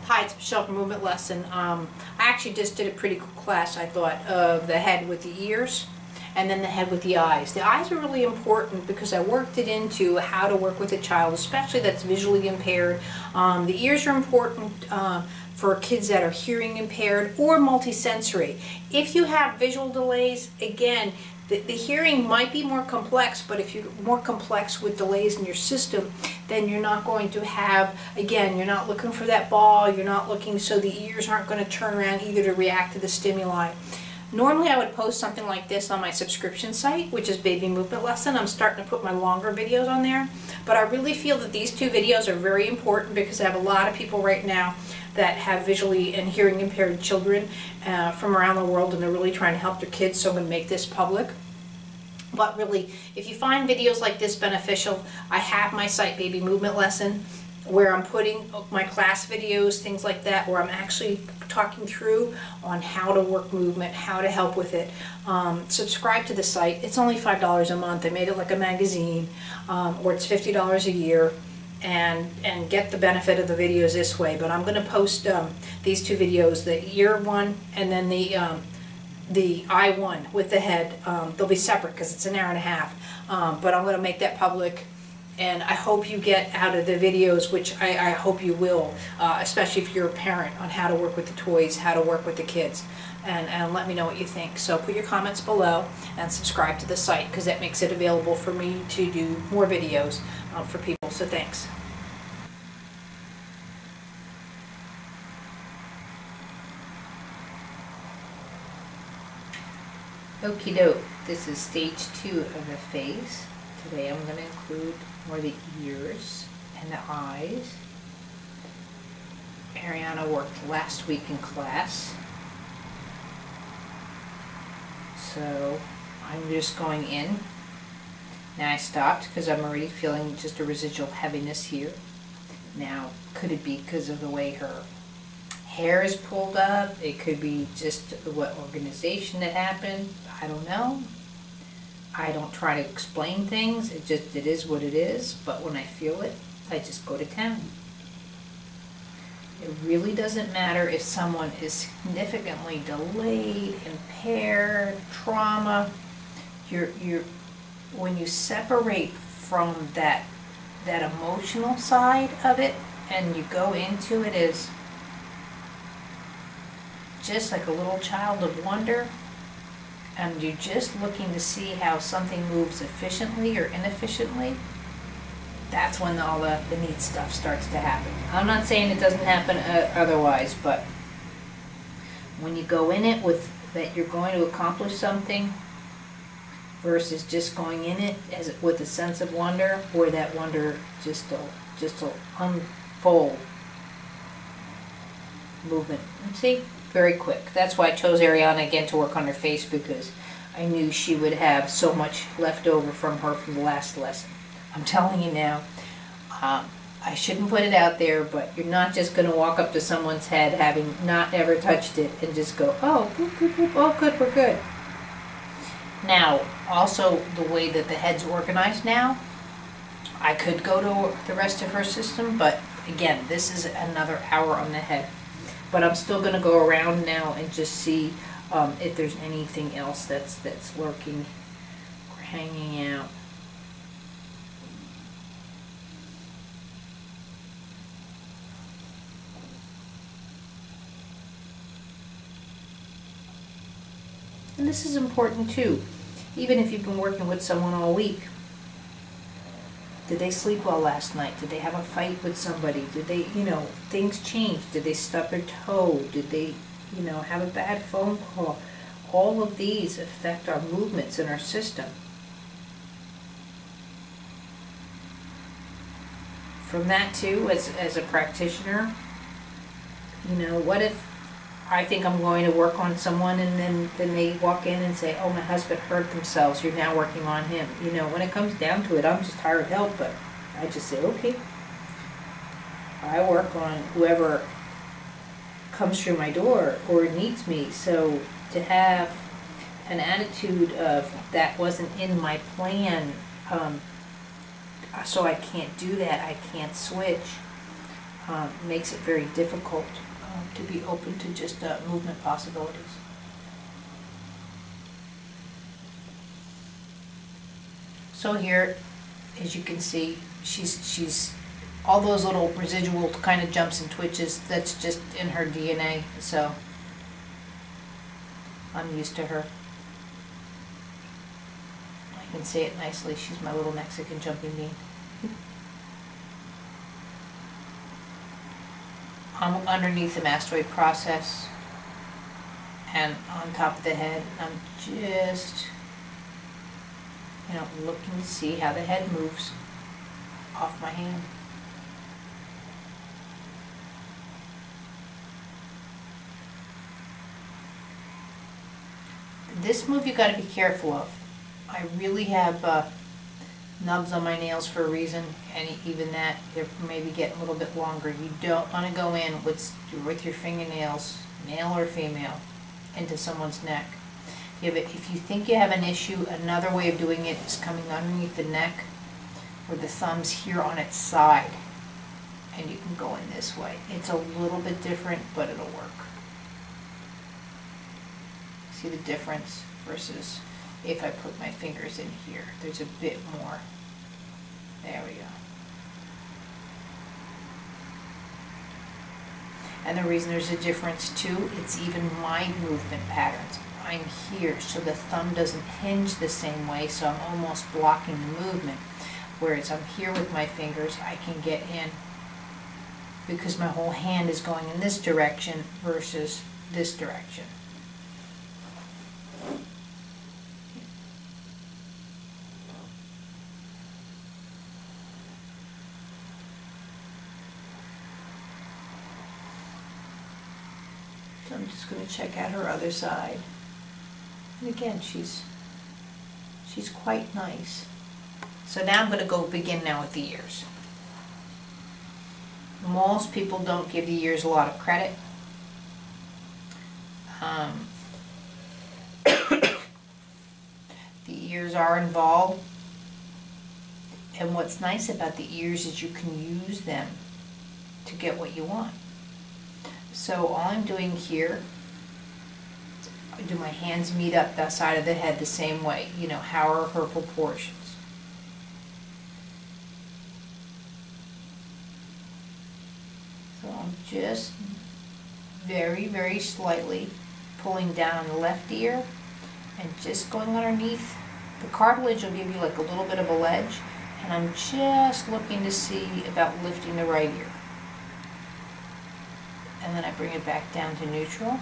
Hi, it's Michelle from Movement Lesson. I actually just did a pretty cool class, I thought, of the head with the ears and then the head with the eyes. The eyes are really important because I worked it into how to work with a child, especially that's visually impaired. The ears are important for kids that are hearing impaired or multisensory. If you have visual delays, again, the hearing might be more complex, but if you're more complex with delays in your system, then you're not going to have, again, you're not looking for that ball, you're not looking, so the ears aren't going to turn around either to react to the stimuli. Normally I would post something like this on my subscription site, which is Baby Movement Lesson. I'm starting to put my longer videos on there, but I really feel that these two videos are very important because I have a lot of people right now that have visually and hearing impaired children from around the world, and they're really trying to help their kids, so I'm going to make this public. But really, if you find videos like this beneficial, I have my site, Baby Movement Lesson, where I'm putting my class videos, things like that, where I'm actually talking through on how to work movement, how to help with it. Subscribe to the site. It's only $5 a month. I made it like a magazine, or it's $50 a year, and get the benefit of the videos this way. But I'm going to post these two videos, the ear one and then the eye one with the head. They'll be separate because it's an hour and a half, but I'm going to make that public, and I hope you get out of the videos, which I hope you will, especially if you're a parent, on how to work with the toys, how to work with the kids, and let me know what you think. So put your comments below and subscribe to the site because that makes it available for me to do more videos for people. So thanks. Okie doke, this is stage 2 of the face. Today I'm going to include more the ears and the eyes. Ariana worked last week in class, so I'm just going in. Now I stopped because I'm already feeling just a residual heaviness here. Now, could it be because of the way her hair is pulled up? It could be just what organization it happened. I don't know. I don't try to explain things. It is what it is. But when I feel it, I just go to town. It really doesn't matter if someone is significantly delayed, impaired, trauma. When you separate from that emotional side of it and you go into it as just like a little child of wonder, and you're just looking to see how something moves efficiently or inefficiently, that's when all the neat stuff starts to happen. I'm not saying it doesn't happen otherwise, but when you go in it with that you're going to accomplish something versus just going in it with a sense of wonder, where that wonder just will unfold movement. See? Very quick. That's why I chose Ariana again to work on her face, because I knew she would have so much left over from the last lesson. I'm telling you now, I shouldn't put it out there, but you're not just going to walk up to someone's head having not ever touched it and just go, oh, boop, boop, boop, oh, good, we're good. Now, also the way that the head's organized now, I could go to the rest of her system, but again, this is another hour on the head. But I'm still going to go around now and just see if there's anything else that's lurking or hanging out. And this is important too, even if you've been working with someone all week. Did they sleep well last night? Did they have a fight with somebody? Did they, things changed? Did they stub their toe? Did they, have a bad phone call? All of these affect our movements in our system. From that too, as a practitioner, what if I think I'm going to work on someone and then they walk in and say, oh, my husband hurt themselves, you're now working on him. When it comes down to it, I'm just hired help, but I just say, okay. I work on whoever comes through my door or needs me. So to have an attitude of that wasn't in my plan, so I can't do that, I can't switch. makes it very difficult to be open to just movement possibilities. So here, as you can see, she's all those little residual kind of jumps and twitches, that's just in her DNA, so I'm used to her. I can say it nicely, she's my little Mexican jumping bean. I'm underneath the mastoid process and on top of the head. I'm just, looking to see how the head moves off my hand. This move you got to be careful of. I really have nubs on my nails for a reason, and even that, they're maybe getting a little bit longer. You don't want to go in with your fingernails, male or female, into someone's neck. If you think you have an issue, another way of doing it is coming underneath the neck where the thumb's here on its side, and you can go in this way. It's a little bit different, but it'll work. See the difference versus if I put my fingers in here. There's a bit more. There we go. And the reason there's a difference too, it's even my movement patterns. I'm here, so the thumb doesn't hinge the same way, so I'm almost blocking the movement. Whereas I'm here with my fingers, I can get in because my whole hand is going in this direction versus this direction. So I'm just going to check out her other side. And again, she's quite nice. So now I'm going to go begin now with the ears. Most people don't give the ears a lot of credit. The ears are involved. And what's nice about the ears is you can use them to get what you want. So all I'm doing here, do my hands meet up that side of the head the same way? How are her proportions? So I'm just very, very slightly pulling down on the left ear and just going underneath. The cartilage will give you like a little bit of a ledge, and I'm just looking to see about lifting the right ear. And then I bring it back down to neutral.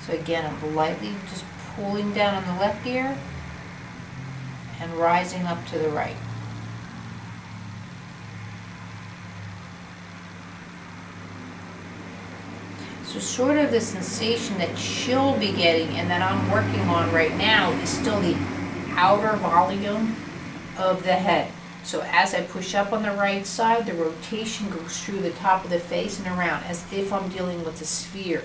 So again, I'm lightly just pulling down on the left ear and rising up to the right. So sort of the sensation that she'll be getting and that I'm working on right now is still the outer volume of the head. So as I push up on the right side, the rotation goes through the top of the face and around as if I'm dealing with a sphere.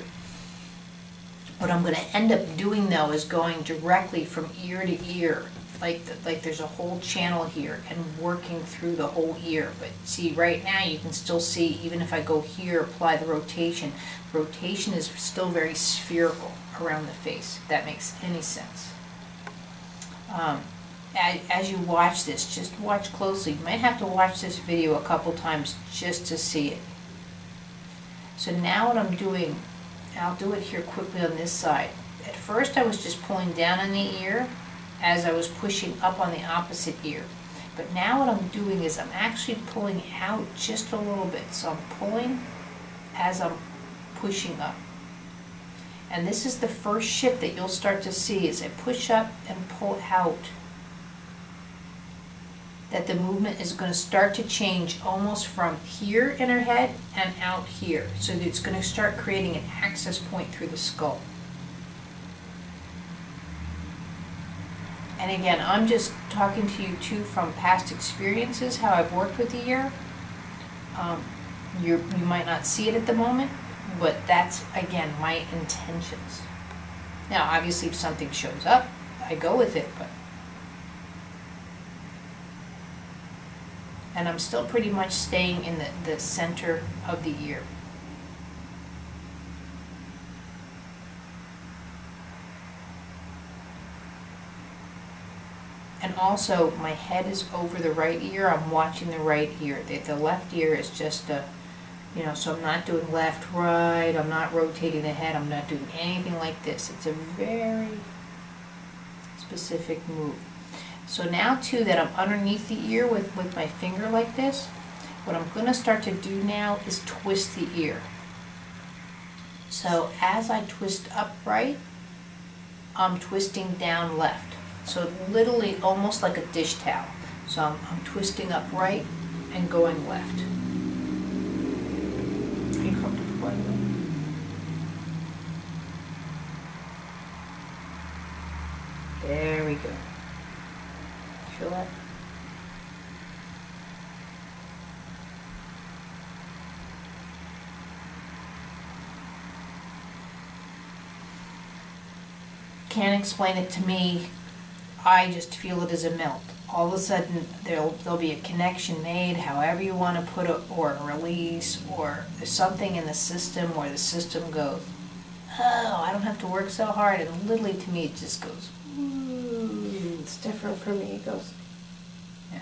What I'm going to end up doing though is going directly from ear to ear, like there's a whole channel here, and working through the whole ear. But see, right now you can still see, even if I go here, apply the rotation is still very spherical around the face, if that makes any sense. As you watch this, just watch closely. You might have to watch this video a couple times just to see it. So now what I'm doing, I'll do it here quickly on this side. At first I was just pulling down on the ear as I was pushing up on the opposite ear. But now what I'm doing is I'm actually pulling out just a little bit. So I'm pulling as I'm pushing up. And this is the first shift that you'll start to see as I push up and pull out, that the movement is going to start to change almost from here in her head and out here. So it's going to start creating an access point through the skull. And again, I'm just talking to you too from past experiences, how I've worked with the ear. You might not see it at the moment, but that's, again, my intentions. Now, obviously, if something shows up, I go with it, but And I'm still pretty much staying in the center of the ear. And also, my head is over the right ear. I'm watching the right ear. The left ear is just a, so I'm not doing left, right. I'm not rotating the head. I'm not doing anything like this. It's a very specific move. So now, too, that I'm underneath the ear with my finger like this, what I'm going to start to do now is twist the ear. So as I twist upright, I'm twisting down left. So literally almost like a dish towel. So I'm twisting upright and going left. Are you comfortable, by the way? There we go. Feel that? Can't explain it to me. I just feel it as a melt. All of a sudden, there'll be a connection made, however you want to put it, or a release, or there's something in the system where the system goes, oh, I don't have to work so hard, and literally to me it just goes, ooh. It's different for me. It goes, yeah.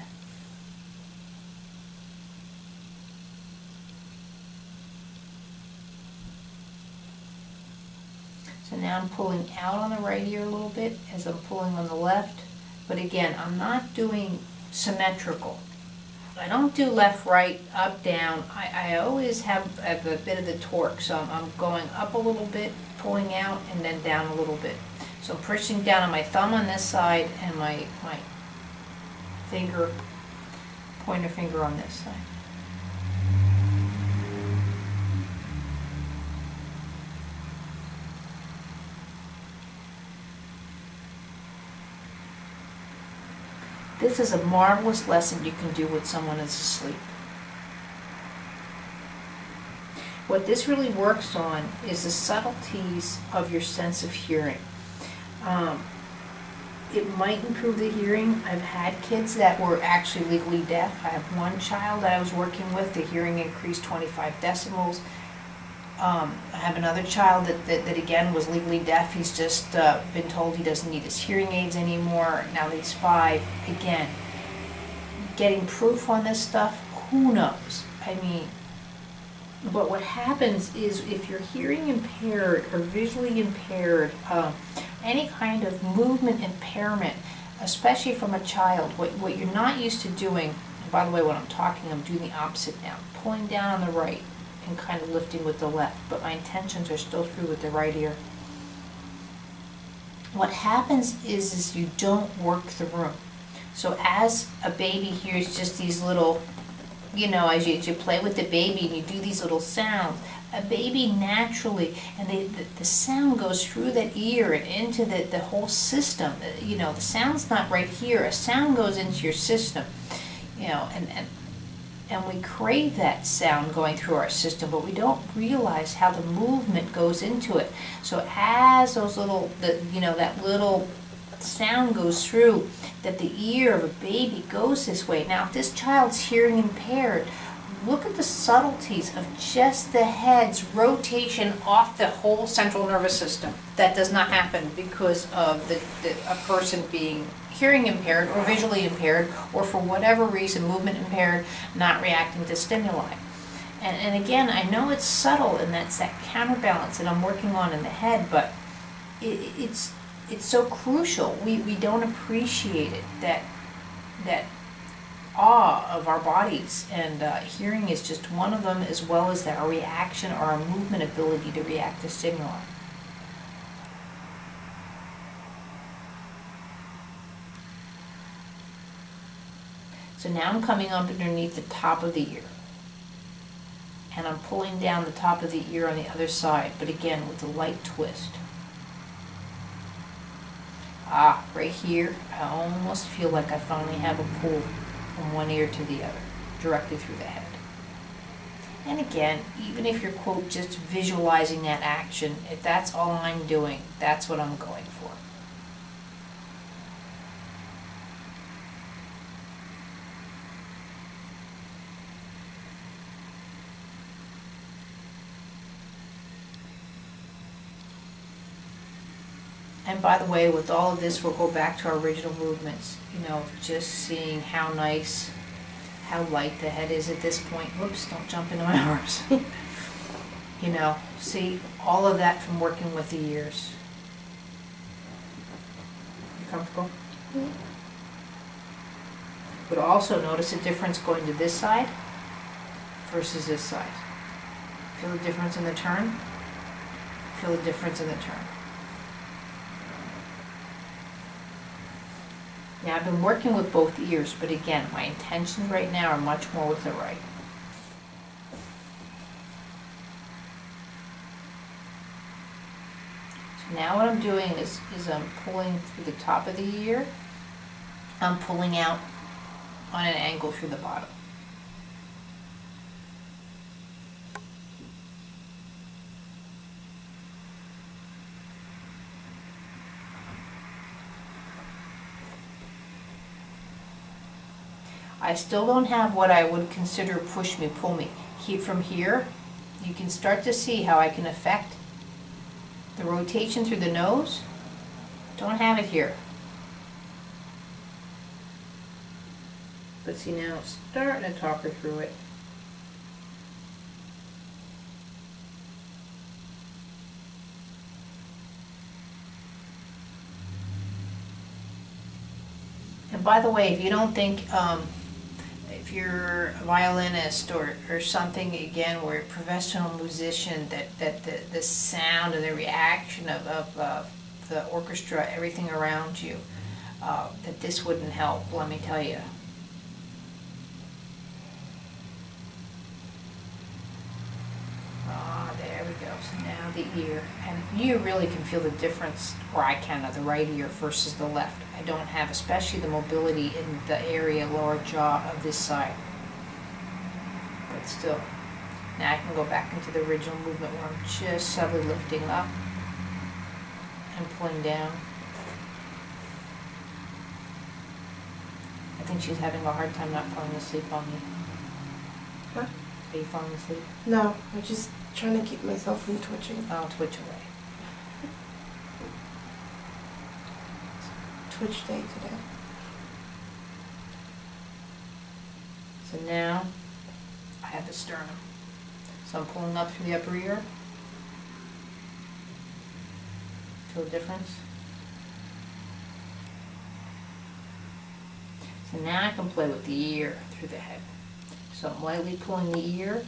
So now I'm pulling out on the right ear a little bit as I'm pulling on the left. But again, I'm not doing symmetrical. I don't do left, right, up, down. I always have a bit of the torque. So I'm going up a little bit, pulling out, and then down a little bit. So I'm pushing down on my thumb on this side and my finger, pointer finger on this side. This is a marvelous lesson you can do with someone who's asleep. What this really works on is the subtleties of your sense of hearing. It might improve the hearing. I've had kids that were actually legally deaf. I have one child that I was working with, the hearing increased 25 decibels. I have another child that again was legally deaf. He's just been told he doesn't need his hearing aids anymore. Now he's 5. Again, getting proof on this stuff, who knows? I mean, but what happens is if you're hearing impaired or visually impaired, any kind of movement impairment, especially from a child, what you're not used to doing, and by the way, when I'm talking, I'm doing the opposite now, pulling down on the right, and kind of lifting with the left, but my intentions are still through with the right ear. What happens is you don't work the room. So as a baby hears just these little, as you play with the baby and you do these little sounds, a baby naturally, and the sound goes through that ear and into the whole system. The sound's not right here. A sound goes into your system, and we crave that sound going through our system, but we don't realize how the movement goes into it. So as those that little sound goes through, that the ear of a baby goes this way. Now, if this child's hearing impaired, look at the subtleties of just the head's rotation off the whole central nervous system. That does not happen because of a person being hearing impaired or visually impaired, or for whatever reason movement impaired, not reacting to stimuli. And again, I know it's subtle, and that's that counterbalance that I'm working on in the head, but it's so crucial. We don't appreciate it, that awe of our bodies, and hearing is just one of them, as well as our reaction or our movement ability to react to stimuli. So now I'm coming up underneath the top of the ear, and I'm pulling down the top of the ear on the other side, but again with a light twist. Right here, I almost feel like I finally have a pull from one ear to the other, directly through the head. And again, even if you're, quote, just visualizing that action, if that's all I'm doing, that's what I'm going for. And by the way, with all of this, we'll go back to our original movements, you know, just seeing how nice, how light the head is at this point. Whoops, don't jump into my arms. You know, see all of that from working with the ears. You comfortable? Mm-hmm. But also notice a difference going to this side versus this side. Feel the difference in the turn? Feel the difference in the turn. Now I've been working with both ears, but again, my intentions right now are much more with the right. So now what I'm doing is I'm pulling through the top of the ear. I'm pulling out on an angle through the bottom. I still don't have what I would consider push me, pull me. From here, you can start to see how I can affect the rotation through the nose. Don't have it here. But see now, it's starting to talk her through it. And by the way, if you don't think, if you're a violinist or something, again, we're a professional musician, that the sound and the reaction of the orchestra, everything around you, that this wouldn't help, let me tell you. Ah, there we go. So now the ear. And you really can feel the difference, or I can, of the right ear versus the left. I don't have, especially the mobility in the area, lower jaw of this side. But still, now I can go back into the original movement where I'm just subtly lifting up and pulling down. I think she's having a hard time not falling asleep on me. Huh? Are you falling asleep? No, I'm just trying to keep myself from twitching. I'll twitch away. Twitch day today. So now I have the sternum. So I'm pulling up through the upper ear. Feel the difference? So now I can play with the ear through the head. So I'm lightly pulling the ear.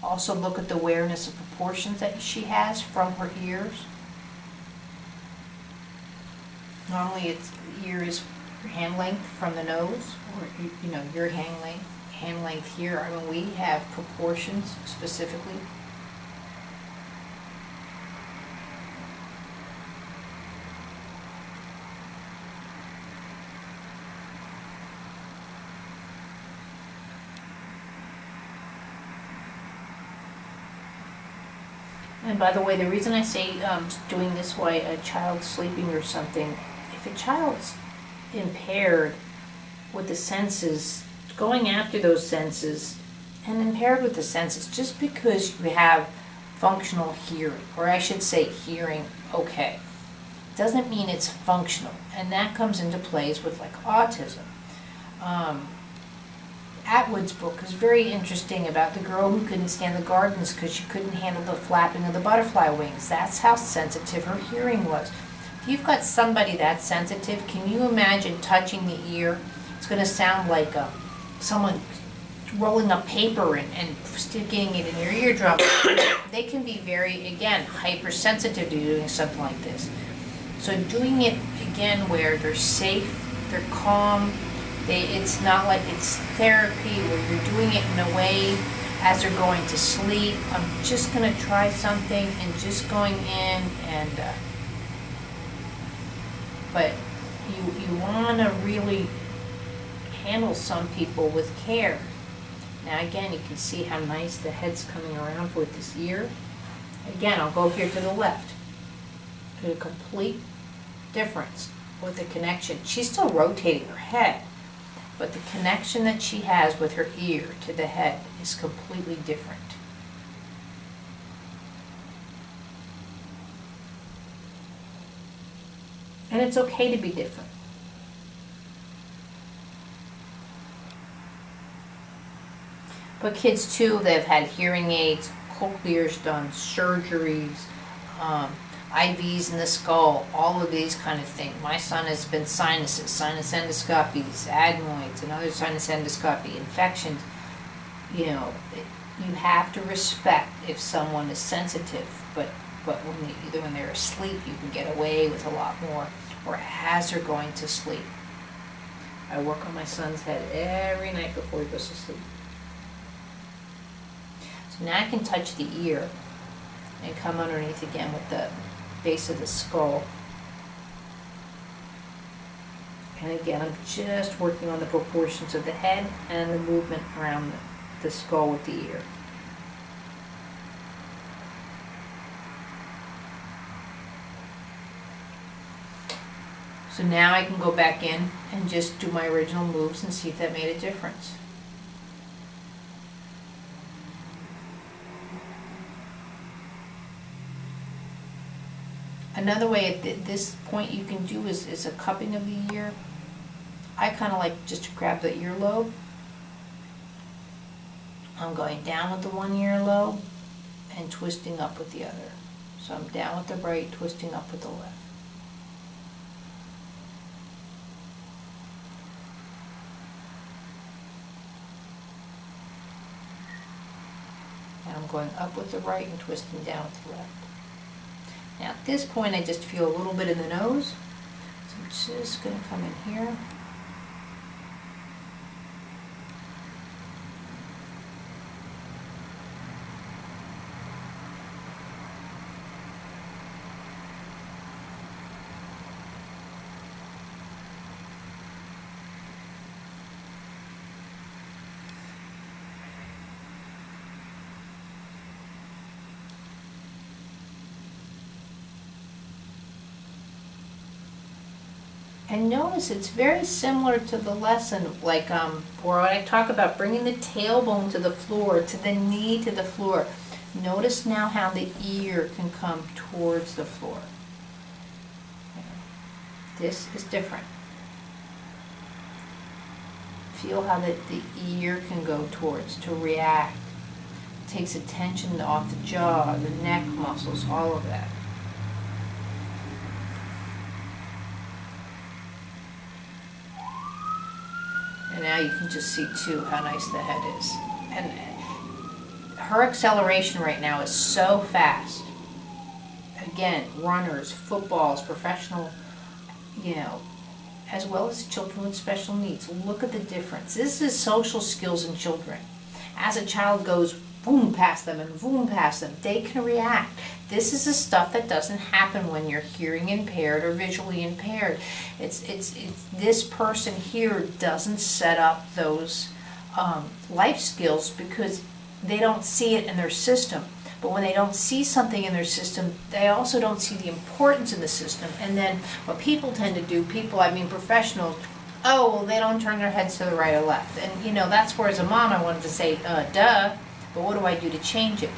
Also look at the awareness of proportions that she has from her ears. Normally it's the ear is your hand length from the nose, or you know, your hand length here. I mean, we have proportions specifically. And by the way, the reason I say doing this while a child's sleeping or something, if a child's impaired with the senses, going after those senses, and impaired with the senses, just because you have functional hearing, or I should say hearing okay, doesn't mean it's functional. And that comes into plays with like autism. Atwood's book is very interesting about the girl who couldn't stand the gardens because she couldn't handle the flapping of the butterfly wings. That's how sensitive her hearing was. If you've got somebody that sensitive, can you imagine touching the ear? It's going to sound like someone rolling up paper and sticking it in your eardrum. They can be very, again, hypersensitive to doing something like this. So doing it, again, where they're safe, they're calm, it's not like it's therapy where you're doing it in a way as they're going to sleep. I'm just going to try something and just going in and, but you want to really handle some people with care. Now again, you can see how nice the head's coming around with this ear. Again, I'll go here to the left. A complete difference with the connection. She's still rotating her head, but the connection that she has with her ear to the head is completely different. And it's okay to be different. But kids too, they've had hearing aids, cochlears done, surgeries, IVs in the skull, all of these kind of things. My son has been sinuses, sinus endoscopies, adenoids, another sinus endoscopy, infections. You know, you have to respect if someone is sensitive, but when either when they're asleep, you can get away with a lot more, or as they're going to sleep. I work on my son's head every night before he goes to sleep. So now I can touch the ear and come underneath again with the base of the skull. And again, I'm just working on the proportions of the head and the movement around the skull with the ear. So now I can go back in and just do my original moves and see if that made a difference. Another way at this point you can do is a cupping of the ear. I kind of like just to grab the earlobe. I'm going down with the one earlobe and twisting up with the other. So I'm down with the right, twisting up with the left. And I'm going up with the right and twisting down with the left. Now at this point I just feel a little bit in the nose, so I'm just going to come in here. And notice it's very similar to the lesson, like where I talk about bringing the tailbone to the floor, to the knee to the floor. Notice now how the ear can come towards the floor. This is different. Feel how the ear can go towards, to react. It takes attention off the jaw, the neck muscles, all of that. And now you can just see too how nice the head is. And her acceleration right now is so fast. Again, runners, footballs, professional, you know, as well as children with special needs. Look at the difference. This is social skills in children. As a child goes boom past them and boom past them, they can react. This is the stuff that doesn't happen when you're hearing impaired or visually impaired. It's this person here doesn't set up those life skills because they don't see it in their system. But when they don't see something in their system, they also don't see the importance in the system. And then what people tend to do, professionals, oh, well, they don't turn their heads to the right or left. And, you know, that's where as a mom I wanted to say, duh, but what do I do to change it?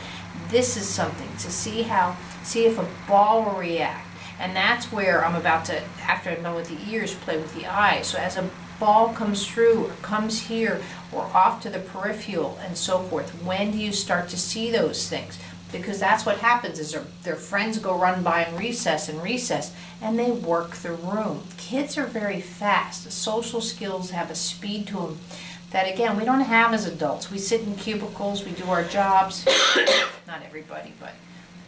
This is something to see if a ball will react. And that's where I'm about to, after I'm done with the ears, play with the eyes. So as a ball comes through or comes here or off to the peripheral and so forth, when do you start to see those things? Because that's what happens is their friends go run by in recess and they work the room. Kids are very fast. The social skills have a speed to them that, again, we don't have as adults. We sit in cubicles, we do our jobs, not everybody, but,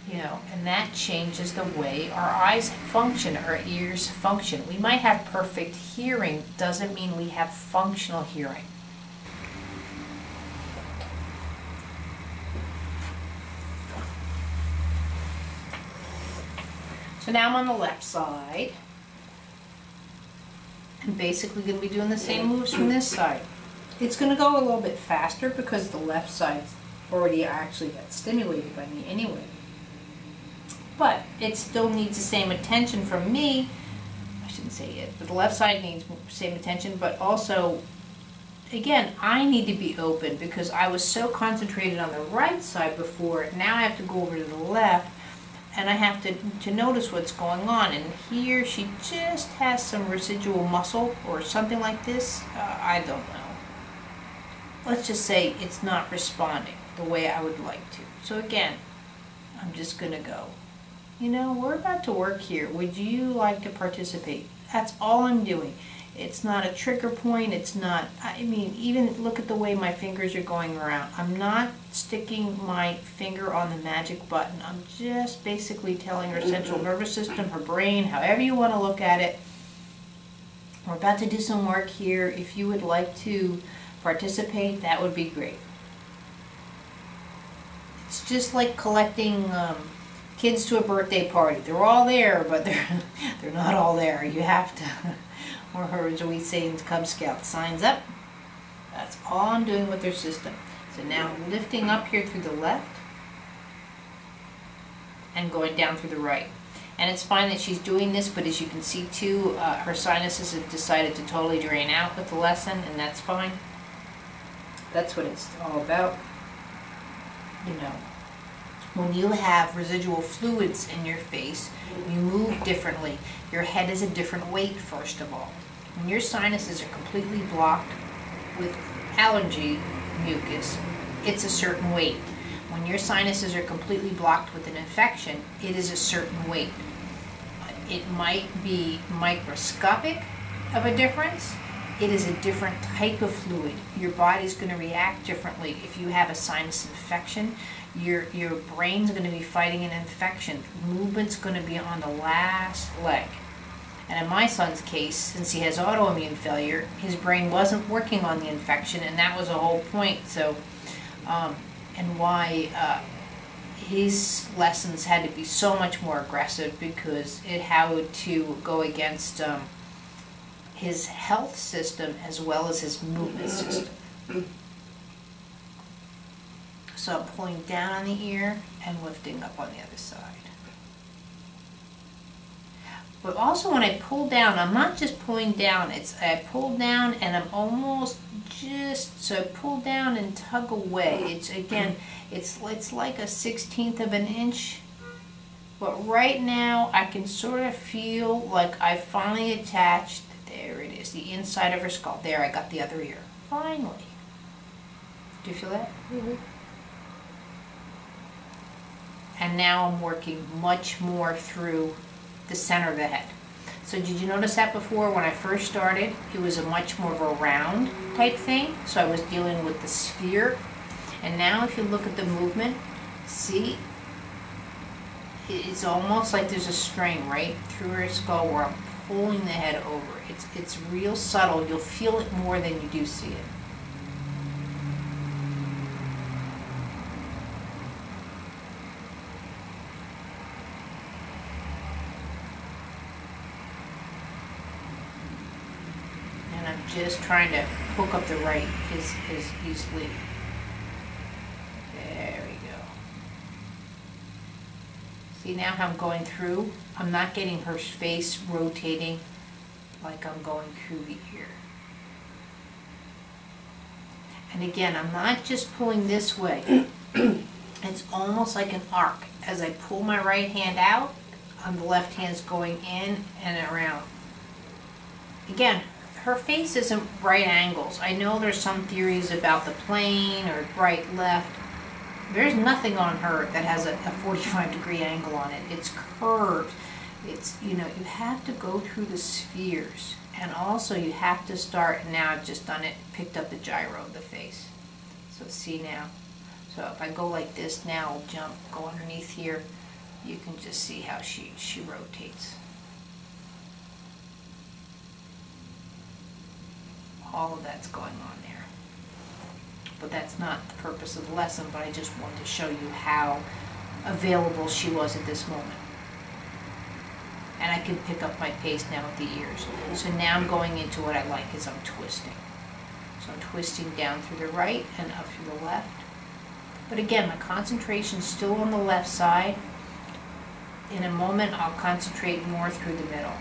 you know, and that changes the way our eyes function, our ears function. We might have perfect hearing, doesn't mean we have functional hearing. So now I'm on the left side, and basically going to be doing the same moves from this side. It's going to go a little bit faster because the left side's already actually got stimulated by me anyway. But it still needs the same attention from me. I shouldn't say it, but the left side needs the same attention, but also again, I need to be open because I was so concentrated on the right side before. Now I have to go over to the left, and I have to notice what's going on. And here she just has some residual muscle or something like this. I don't know. Let's just say it's not responding the way I would like to. So again, I'm just going to go, you know, we're about to work here. Would you like to participate? That's all I'm doing. It's not a trigger point. It's not, I mean, even look at the way my fingers are going around. I'm not sticking my finger on the magic button. I'm just basically telling her central nervous system, her brain, however you want to look at it. We're about to do some work here. If you would like to participate, that would be great. It's just like collecting kids to a birthday party. They're all there, but they're not all there. You have to, or as we say in Cub Scout, signs up. That's all I'm doing with their system. So now I'm lifting up here through the left and going down through the right. And it's fine that she's doing this, but as you can see too, her sinuses have decided to totally drain out with the lesson, and that's fine. That's what it's all about. You know, when you have residual fluids in your face, you move differently. Your head is a different weight, first of all. When your sinuses are completely blocked with allergy mucus, it's a certain weight. When your sinuses are completely blocked with an infection, it is a certain weight. It might be microscopic of a difference. It is a different type of fluid. Your body's going to react differently. If you have a sinus infection, your brain's going to be fighting an infection. Movement's going to be on the last leg. And in my son's case, since he has autoimmune failure, his brain wasn't working on the infection, and that was the whole point. So, and why his lessons had to be so much more aggressive, because it had to go against his health system as well as his movement system. So I'm pulling down on the ear and lifting up on the other side. But also when I pull down, I'm not just pulling down, I pull down and I'm almost just, so I pull down and tug away. It's again, it's like a 1/16 of an inch. But right now I can sort of feel like I finally attached, there it is, the inside of her skull. There, I got the other ear. Finally. Do you feel that? Mm-hmm. And now I'm working much more through the center of the head. So did you notice that before when I first started? It was a much more of a round type thing. So I was dealing with the sphere. And now if you look at the movement, see, it's almost like there's a string right through her skull where I'm pulling the head over. It's real subtle. You'll feel it more than you do see it. And I'm just trying to hook up the right as easily. There we go. See now how I'm going through? I'm not getting her face rotating like I'm going through the ear. And again, I'm not just pulling this way. It's almost like an arc. As I pull my right hand out, the left hand's going in and around. Again, her face isn't right angles. I know there's some theories about the plane or right, left. There's nothing on her that has a 45-degree angle on it. It's curved. It's, you know, you have to go through the spheres. And also you have to start, now I've just done it, picked up the gyro of the face. So see now. So if I go like this now, I'll jump, go underneath here, you can just see how she rotates. All of that's going on there. But that's not the purpose of the lesson, but I just wanted to show you how available she was at this moment. And I can pick up my pace now with the ears. So now I'm going into what I like is I'm twisting. So I'm twisting down through the right and up through the left. But again, my concentration's still on the left side. In a moment, I'll concentrate more through the middle.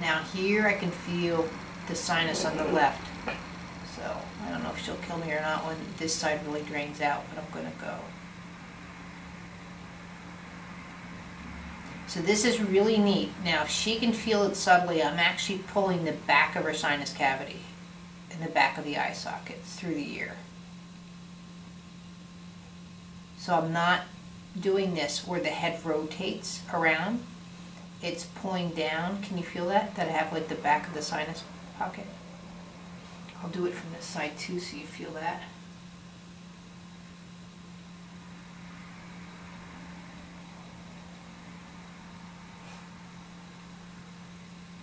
Now here I can feel the sinus on the left. So I don't know if she'll kill me or not when this side really drains out, but I'm gonna go. So this is really neat. Now if she can feel it subtly, I'm actually pulling the back of her sinus cavity in the back of the eye sockets through the ear. So I'm not doing this where the head rotates around. It's pulling down. Can you feel that? That I have like the back of the sinus pocket. I'll do it from this side too so you feel that.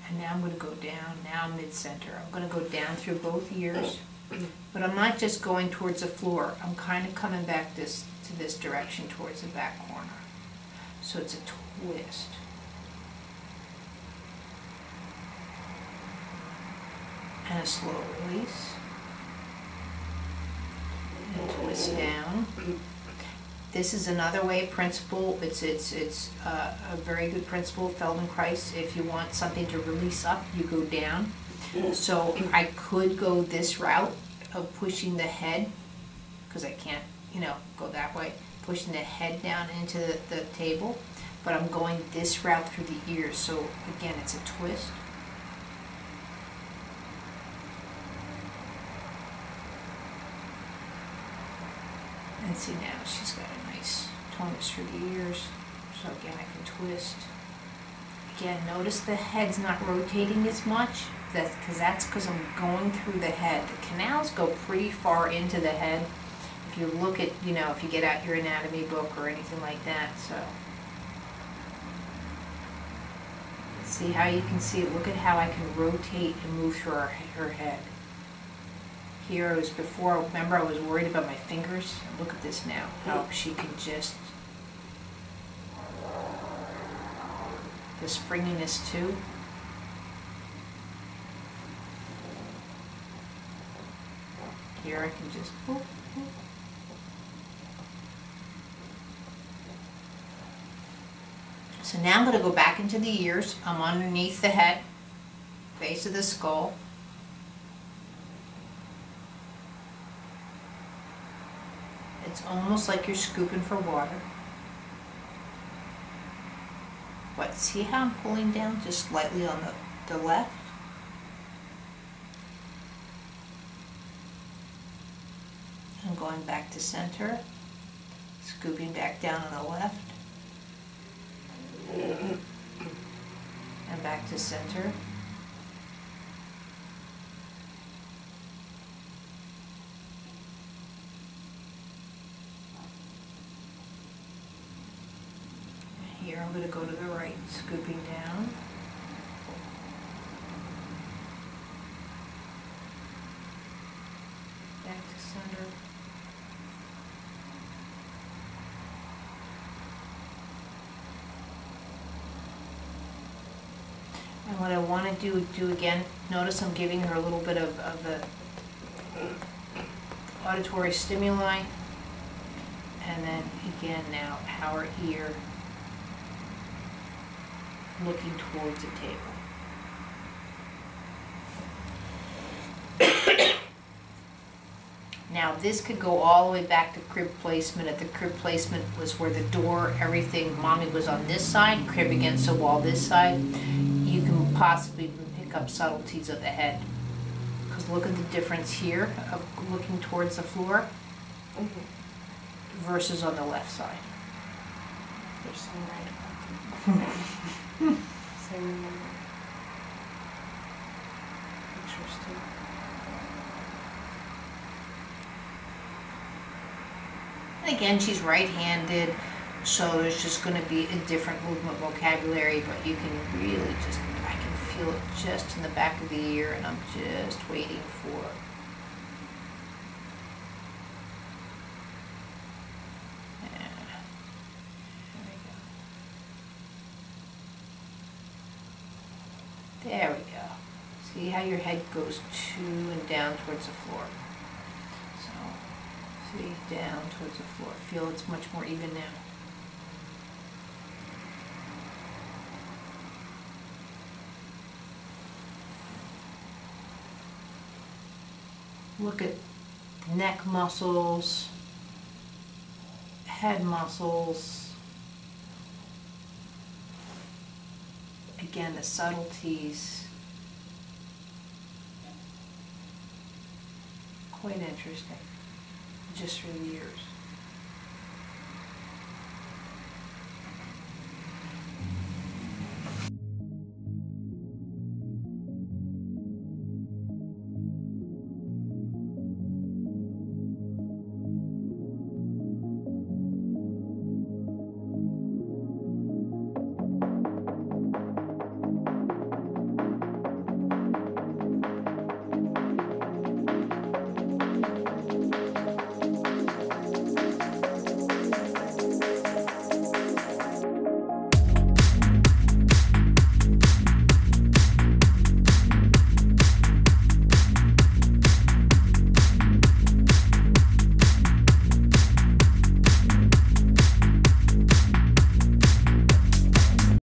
And now I'm going to go down, now mid-center. I'm going to go down through both ears, but I'm not just going towards the floor. I'm kind of coming back to this direction towards the back corner. So it's a twist. And a slow release. And twist down. This is another way principle. It's a very good principle, Feldenkrais. If you want something to release up, you go down. So I could go this route of pushing the head, because I can't, go that way, pushing the head down into the table, but I'm going this route through the ears. So again, it's a twist. And see now she's got a nice tonus through the ears. So again I can twist. Again, notice the head's not rotating as much. That's because I'm going through the head. The canals go pretty far into the head. If you look at, if you get out your anatomy book or anything like that. So see how you can see it. Look at how I can rotate and move through her head. Here it was before, remember I was worried about my fingers? Look at this now, how she can just, the springiness too. Here I can just, boop, boop. So now I'm going to go back into the ears. I'm underneath the head, base of the skull. It's almost like you're scooping for water. But see how I'm pulling down just slightly on the left? I'm going back to center, scooping back down on the left, and back to center. Here I'm going to go to the right, scooping down. Back to center. And what I want to do again, notice I'm giving her a little bit of the auditory stimuli. And then again now, our ear looking towards the table. Now this could go all the way back to crib placement. At the crib placement was where the door, everything, mommy was on this side, crib against the wall this side. You can possibly pick up subtleties of the head. Because look at the difference here of looking towards the floor versus on the left side. There's some right about them. Same pictures too. And again, she's right-handed, so there's just going to be a different movement vocabulary, but you can really just, I can feel it just in the back of the ear, and I'm just waiting for there we go. See how your head goes to and down towards the floor. So, see, down towards the floor. Feel it's much more even now. Look at neck muscles, head muscles. Again, the subtleties. Quite interesting, just through the years.